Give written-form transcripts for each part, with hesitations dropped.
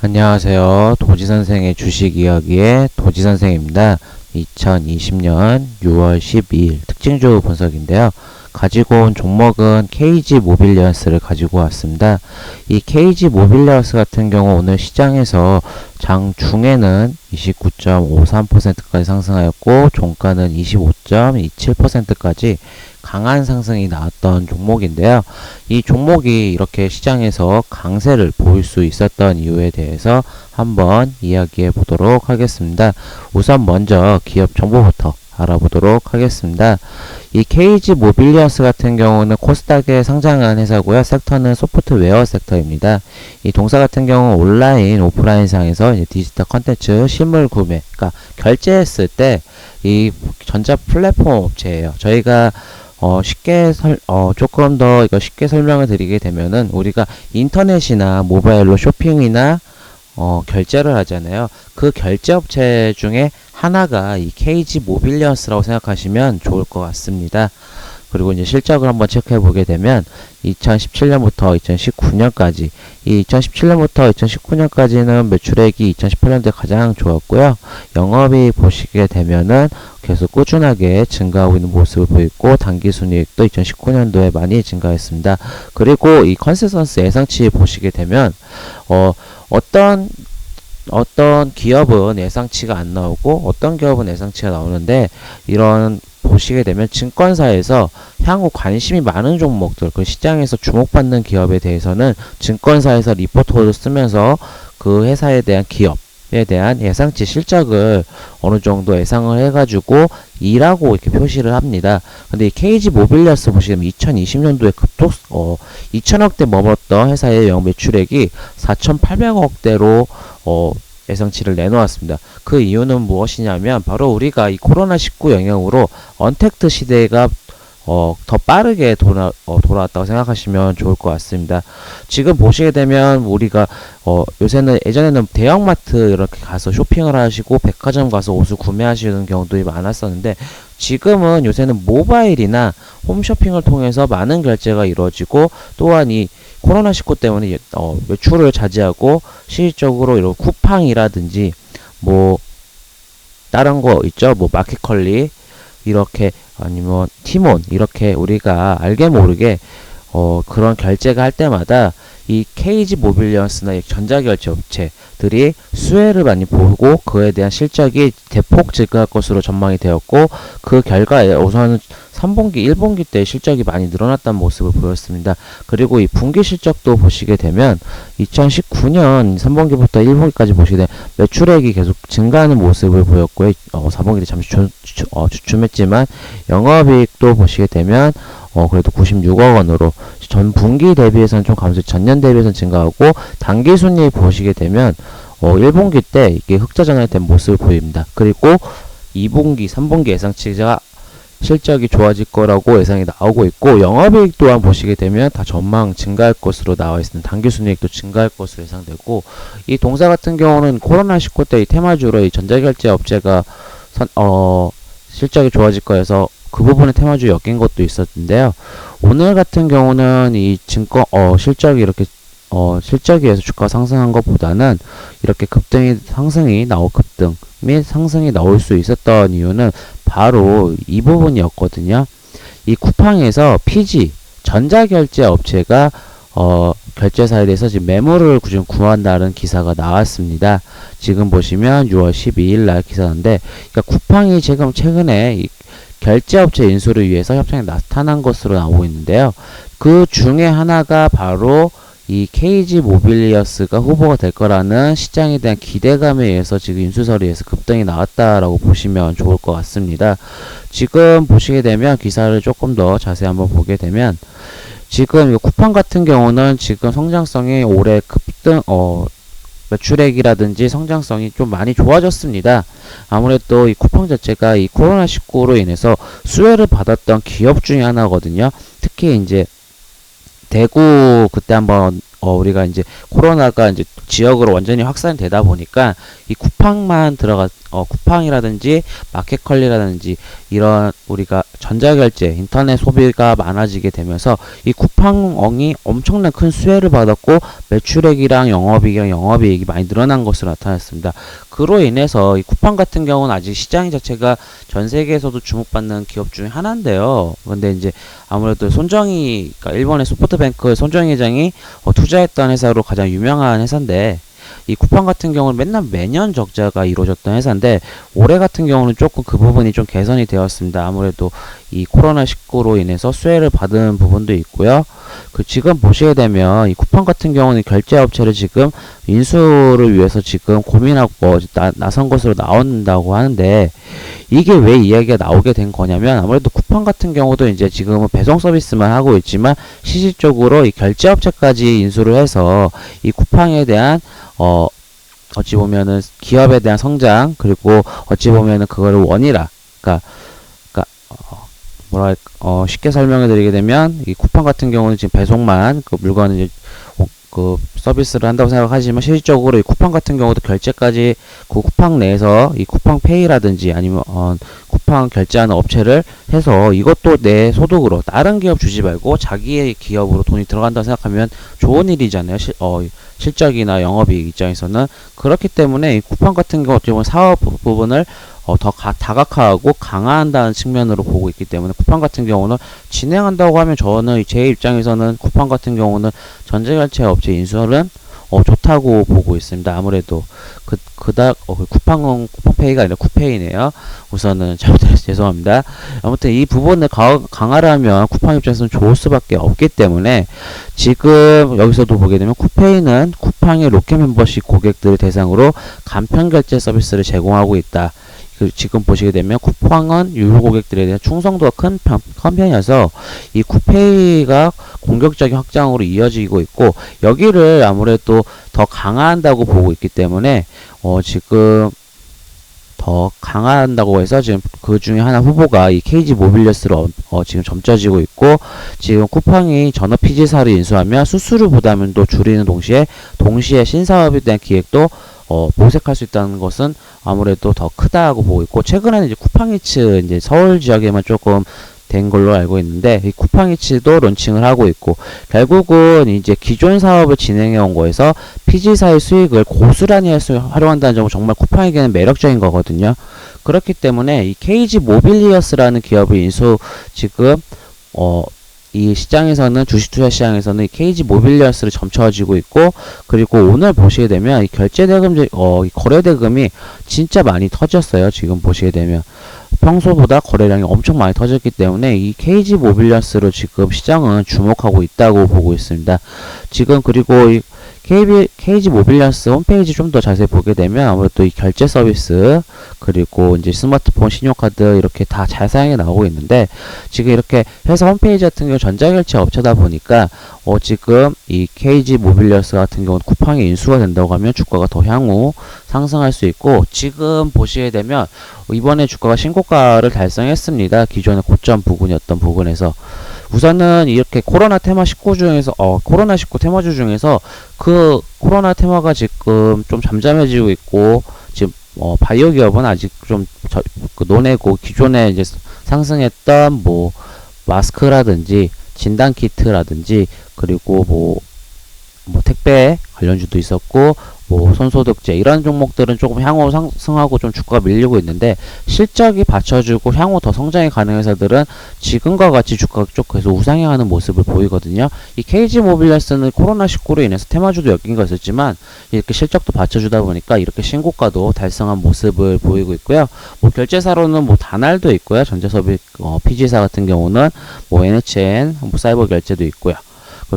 안녕하세요. 도지선생의 주식이야기의 도지선생입니다. 2020년 6월 12일 특징주 분석인데요. 가지고 온 종목은 KG 모빌리언스를 가지고 왔습니다. 이 KG 모빌리언스 같은 경우 오늘 시장에서 장중에는 29.53%까지 상승하였고 종가는 25.27%까지 강한 상승이 나왔던 종목인데요. 이 종목이 이렇게 시장에서 강세를 보일 수 있었던 이유에 대해서 한번 이야기해 보도록 하겠습니다. 우선 먼저 기업 정보부터 알아보도록 하겠습니다. 이 KG 모빌리언스 같은 경우는 코스닥에 상장한 회사고요. 섹터는 소프트웨어 섹터입니다. 이 동사 같은 경우 온라인, 오프라인 상에서 이제 디지털 컨텐츠 실물 구매, 그러니까 결제했을 때 이 전자 플랫폼 업체예요. 저희가 조금 더 이거 쉽게 설명을 드리게 되면은 우리가 인터넷이나 모바일로 쇼핑이나 결제를 하잖아요. 그 결제 업체 중에 하나가 이 KG 모빌리언스라고 생각하시면 좋을 것 같습니다. 그리고 이제 실적을 한번 체크해 보게 되면 2017년부터 2019년까지 이 2017년부터 2019년까지는 매출액이 2018년도에 가장 좋았고요. 영업이익 보시게 되면은 계속 꾸준하게 증가하고 있는 모습을 보이고 당기순이익도 2019년도에 많이 증가했습니다. 그리고 이 컨센서스 예상치 보시게 되면 어떤 기업은 예상치가 안 나오고 어떤 기업은 예상치가 나오는데 이런 보시게 되면 증권사에서 향후 관심이 많은 종목들, 그 시장에서 주목받는 기업에 대해서는 증권사에서 리포트를 쓰면서 그 회사에 대한 기업에 대한 예상치 실적을 어느 정도 예상을 해가지고 2라고 이렇게 표시를 합니다. 근데 이 KG 모빌리언스 보시면 2020년도에 2천억대 넘었던 회사의 영 매출액이 4,800억대로 예상치를 내놓았습니다. 그 이유는 무엇이냐면 바로 우리가 이 코로나19 영향으로 언택트 시대가 더 빠르게 돌아왔다고 생각하시면 좋을 것 같습니다. 지금 보시게 되면 우리가 요새는 예전에는 대형마트 이렇게 가서 쇼핑을 하시고 백화점 가서 옷을 구매하시는 경우도 많았었는데 지금은 요새는 모바일이나 홈쇼핑을 통해서 많은 결제가 이루어지고 또한 이 코로나19 때문에 외출을 자제하고 실질적으로 이런 쿠팡이라든지 뭐 다른 거 있죠, 뭐 마켓컬리 이렇게 아니면 티몬 이렇게 우리가 알게 모르게 그런 결제가 할 때마다 이 KG 모빌리언스나 전자결제 업체들이 수혜를 많이 보고 그에 대한 실적이 대폭 증가할 것으로 전망이 되었고 그 결과에 우선 3분기, 1분기 때 실적이 많이 늘어났다는 모습을 보였습니다. 그리고 이 분기 실적도 보시게 되면 2019년 3분기부터 1분기까지 보시게 되면 매출액이 계속 증가하는 모습을 보였고요. 4분기 때 잠시 주춤했지만 영업이익도 보시게 되면 그래도 96억 원으로 전 분기 대비해서는 좀 감소, 전년 대비해서는 증가하고 당기순이익 보시게 되면 1분기 때 이게 흑자 전환된 모습을 보입니다. 그리고 2분기, 3분기 예상치가 실적이 좋아질 거라고 예상이 나오고 있고 영업이익 또한 보시게 되면 다 전망 증가할 것으로 나와 있습니다. 당기순이익도 증가할 것으로 예상되고 이 동사 같은 경우는 코로나19 때 이 테마주로 이 전자결제 업체가 실적이 좋아질 거여서 그 부분에 테마주 엮인 것도 있었는데요. 오늘 같은 경우는 이 실적이 이렇게 실적에 의해서 주가 상승한 것보다는 이렇게 급등 및 상승이 나올 수 있었던 이유는 바로 이 부분이었거든요. 이 쿠팡에서 PG 전자결제 업체가 결제사에 대해서 지금 매물을 구한다는 기사가 나왔습니다. 지금 보시면 6월 12일 날 기사인데, 그러니까 쿠팡이 지금 최근에 이 결제업체 인수를 위해서 협상에 나타난 것으로 나오고 있는데요. 그 중에 하나가 바로 이 KG 모빌리언스가 후보가 될 거라는 시장에 대한 기대감에 의해서 지금 인수설에 의해서 급등이 나왔다라고 보시면 좋을 것 같습니다. 지금 보시게 되면 기사를 조금 더 자세히 한번 보게 되면 지금 이 쿠팡 같은 경우는 지금 성장성이 올해 급등 매출액이라든지 성장성이 좀 많이 좋아졌습니다. 아무래도 이 쿠팡 자체가 이 코로나19로 인해서 수혜를 받았던 기업 중에 하나거든요. 특히 이제 대구 그때 한번 우리가 이제 코로나가 이제 지역으로 완전히 확산이 되다 보니까 이 쿠팡만 쿠팡이라든지 마켓컬리라든지 이런 우리가 전자결제, 인터넷 소비가 많아지게 되면서 이 쿠팡이 엄청난 큰 수혜를 받았고 매출액이랑 영업이익이 많이 늘어난 것으로 나타났습니다. 그로 인해서 이 쿠팡 같은 경우는 아직 시장 자체가 전 세계에서도 주목받는 기업 중에 하나인데요. 근데 이제 아무래도 손정희, 그러니까 일본의 소프트뱅크 손정희 회장이 투자했던 회사로 가장 유명한 회사인데, 이 쿠팡 같은 경우는 매년 적자가 이루어졌던 회사인데 올해 같은 경우는 조금 그 부분이 좀 개선이 되었습니다. 아무래도 이 코로나19로 인해서 수혜를 받은 부분도 있고요. 지금 보시게 되면 이 쿠팡 같은 경우는 결제업체를 지금 인수를 위해서 지금 고민하고 나선 것으로 나온다고 하는데, 이게 왜 이야기가 나오게 된 거냐면 아무래도 쿠팡 같은 경우도 이제 지금은 배송 서비스만 하고 있지만 실질적으로 이 결제업체까지 인수를 해서 이 쿠팡에 대한 어찌 보면은 기업에 대한 성장, 그리고 어찌 보면은 그거를 원이라, 쉽게 설명을 드리게 되면 이 쿠팡 같은 경우는 지금 배송만 그 물건을 이제 그 서비스를 한다고 생각하지만 실질적으로 이 쿠팡 같은 경우도 결제까지 그 쿠팡 내에서 이 쿠팡페이라든지 아니면 쿠팡 결제하는 업체를 해서 이것도 내 소득으로 다른 기업 주지 말고 자기의 기업으로 돈이 들어간다고 생각하면 좋은 일이잖아요. 실적이나 영업이익 입장에서는. 그렇기 때문에 이 쿠팡 같은 경우 어떻게 보면 사업 부분을 더 다각화하고 강화한다는 측면으로 보고 있기 때문에 쿠팡 같은 경우는 진행한다고 하면 저는 제 입장에서는 쿠팡 같은 경우는 전자결제 업체 인수는 좋다고 보고 있습니다. 아무래도 쿠팡은 쿠팡페이가 아니라 쿠페이네요. 우선은 잘못해서 죄송합니다. 아무튼 이 부분을 강화를 하면 쿠팡 입장에서는 좋을 수밖에 없기 때문에 지금 여기서도 보게 되면 쿠페이는 쿠팡의 로켓 멤버십 고객들을 대상으로 간편 결제 서비스를 제공하고 있다. 지금 보시게 되면 쿠팡은 유료 고객들에 대한 충성도가 큰 편이어서 이 쿠페이가 공격적인 확장으로 이어지고 있고, 여기를 아무래도 더 강화한다고 보고 있기 때문에 지금 더 강화한다고 해서 지금 그 중에 하나 후보가 이 KG 모빌리어스로 지금 점쳐지고 있고, 지금 쿠팡이 전업 피지사를 인수하며 수수료 부담도 줄이는 동시에 신사업에 대한 기획도 모색할 수 있다는 것은 아무래도 더 크다고 보고 있고, 최근에는 이제 쿠팡이츠 이제 서울 지역에만 조금 된 걸로 알고 있는데 이 쿠팡이츠도 론칭을 하고 있고, 결국은 이제 기존 사업을 진행해 온 거에서 피지사의 수익을 고스란히 활용한다는 점은 정말 쿠팡에게는 매력적인 거거든요. 그렇기 때문에 이 KG 모빌리어스라는 기업의 지금 이 시장에서는 주식 투자 시장에서는 이 KG 모빌리어스를 점쳐지고 있고, 그리고 오늘 보시게 되면 이 결제대금 거래대금이 진짜 많이 터졌어요. 지금 보시게 되면 평소보다 거래량이 엄청 많이 터졌기 때문에 이 KG 모빌리어스로 지금 시장은 주목하고 있다고 보고 있습니다. 지금 그리고 이 KG 모빌리어스 홈페이지 좀 더 자세히 보게 되면 아무래도 이 결제 서비스, 그리고 이제 스마트폰, 신용카드 이렇게 다 잘 사용해 나오고 있는데, 지금 이렇게 회사 홈페이지 같은 경우 전자결제 업체다 보니까 지금 이 KG 모빌리어스 같은 경우는 쿠팡에 인수가 된다고 하면 주가가 더 향후 상승할 수 있고, 지금 보시게 되면 이번에 주가가 신고가를 달성했습니다. 기존의 고점 부근이었던 부근에서. 우선은 이렇게 코로나19 테마주 중에서 그 코로나 테마가 지금 좀 잠잠해지고 있고, 지금 바이오 기업은 아직 좀 논외고, 기존에 이제 상승했던 마스크라든지 진단 키트라든지, 그리고 택배 관련주도 있었고, 손소독제 이런 종목들은 조금 향후 상승하고 좀 주가가 밀리고 있는데, 실적이 받쳐주고 향후 더 성장이 가능한 회사들은 지금과 같이 주가가 쭉 계속 우상향하는 모습을 보이거든요. 이 KG 모빌리어스는 코로나19로 인해서 테마주도 엮인 거 있었지만 이렇게 실적도 받쳐주다 보니까 이렇게 신고가도 달성한 모습을 보이고 있고요. 결제사로는 다날도 있고요. 전자서비 PG사 같은 경우는 NHN 사이버 결제도 있고요.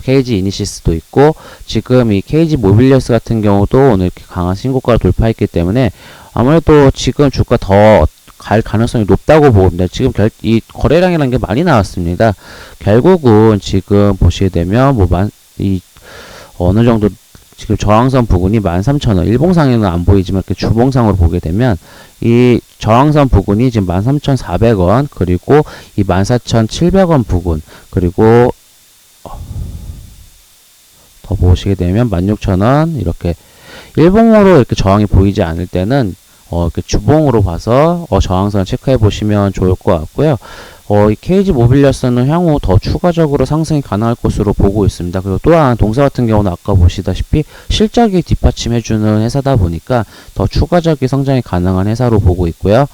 KG 이니시스도 있고, 지금 이 KG 모빌리어스 같은 경우도 오늘 이렇게 강한 신고가를 돌파했기 때문에 아무래도 지금 주가 더 갈 가능성이 높다고 봅니다. 지금 이 거래량이라는 게 많이 나왔습니다. 결국은 지금 보시게 되면 어느 정도 지금 저항선 부근이 13,000원, 일봉상에는 안 보이지만 이렇게 주봉상으로 보게 되면 이 저항선 부근이 지금 13,400원, 그리고 이 14,700원 부근, 그리고 더 보시게 되면 16,000원 이렇게 일봉으로 이렇게 저항이 보이지 않을 때는 이렇게 주봉으로 봐서 저항선 체크해 보시면 좋을 것 같고요. 이 KG 모빌리아스는 향후 더 추가적으로 상승이 가능할 것으로 보고 있습니다. 그리고 또한 동사 같은 경우는 아까 보시다시피 실적이 뒷받침해주는 회사다 보니까 더 추가적인 성장이 가능한 회사로 보고 있고요.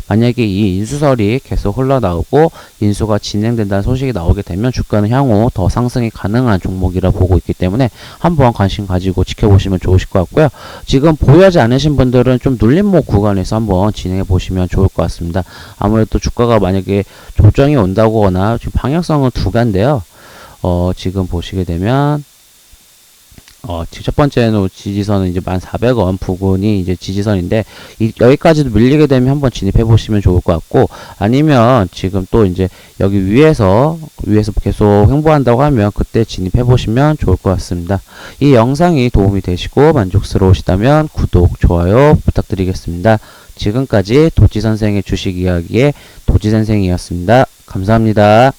만약에 이 인수설이 계속 흘러나오고 인수가 진행된다는 소식이 나오게 되면 주가는 향후 더 상승이 가능한 종목이라 보고 있기 때문에 한번 관심 가지고 지켜보시면 좋으실 것 같고요. 지금 보유하지 않으신 분들은 좀 눌림목 구간에서 한번 진행해 보시면 좋을 것 같습니다. 아무래도 주가가 만약에 조정이 온다거나 지금 방향성은 두 가지인데요. 지금 보시게 되면 첫 번째는 지지선은 이제 1,400원 부근이 이제 지지선인데 여기까지도 밀리게 되면 한번 진입해 보시면 좋을 것 같고, 아니면 지금 또 이제 여기 위에서 계속 횡보한다고 하면 그때 진입해 보시면 좋을 것 같습니다. 이 영상이 도움이 되시고 만족스러우시다면 구독, 좋아요 부탁드리겠습니다. 지금까지 도지선생의 주식 이야기의 도지선생이었습니다. 감사합니다.